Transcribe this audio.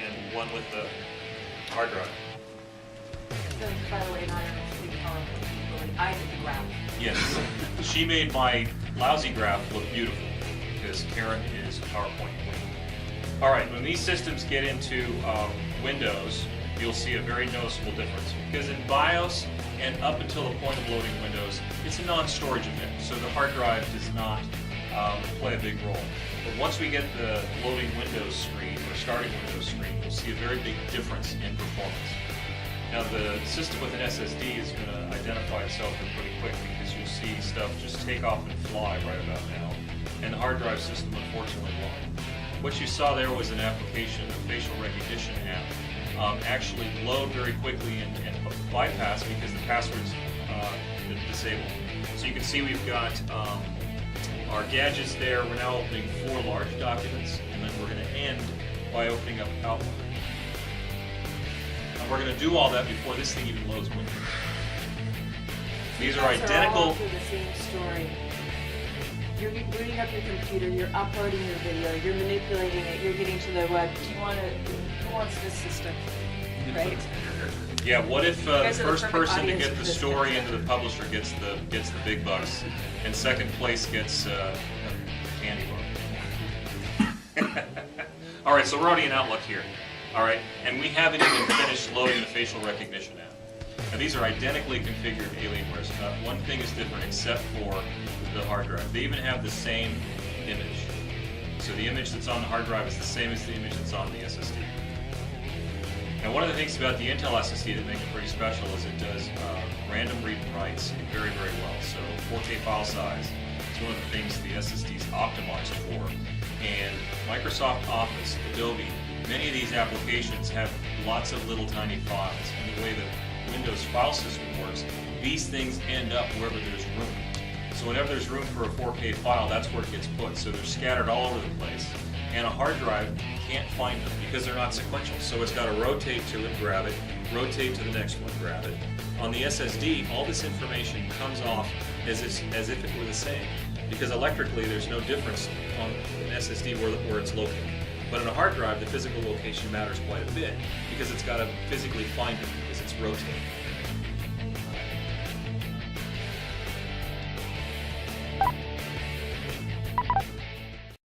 and one with the hard drive. By the way, not a big PowerPoint people. I did the graph. Yes, she made my lousy graph look beautiful because Karen is PowerPoint queen. All right, when these systems get into Windows, you'll see a very noticeable difference because in BIOS and up until the point of loading Windows, it's a non-storage event, so the hard drive does not play a big role. But once we get the loading Windows screen or starting Windows screen, you'll see a very big difference in performance. Now the system with an SSD is going to identify itself pretty quick because you'll see stuff just take off and fly right about now, and the hard drive system unfortunately won't. What you saw there was an application, a facial recognition app, actually load very quickly and bypass because the password's disabled. So you can see we've got our gadgets there. We're now opening 4 large documents, and then we're going to end by opening up Outlook. And we're going to do all that before this thing even loads Windows. These are identical. All through the same story. You're booting up your computer, you're uploading your video, you're manipulating it, you're getting to the web. Who wants this system? Right? Yeah, what if the first person to audience get for the this story concept. into the publisher gets the big bucks, and second place gets a candy bar? All right, so we're already in Outlook here. All right, and we haven't even finished loading the facial recognition app. Now these are identically configured Alienwares. One thing is different except for the hard drive. They even have the same image. So the image that's on the hard drive is the same as the image that's on the SSD. Now one of the things about the Intel SSD that makes it pretty special is it does random read and writes very, very well. So 4K file size is one of the things the SSD is optimized for. And Microsoft Office, Adobe, many of these applications have lots of little tiny files. And the way the Windows file system works, these things end up wherever there's room. So whenever there's room for a 4K file, that's where it gets put. So they're scattered all over the place. And a hard drive can't find them because they're not sequential. So it's got to rotate to it, grab it, rotate to the next one, grab it. On the SSD, all this information comes off as if it were the same. Because electrically, there's no difference on an SSD where it's located. But on a hard drive, the physical location matters quite a bit because it's got to physically find it because it's rotating.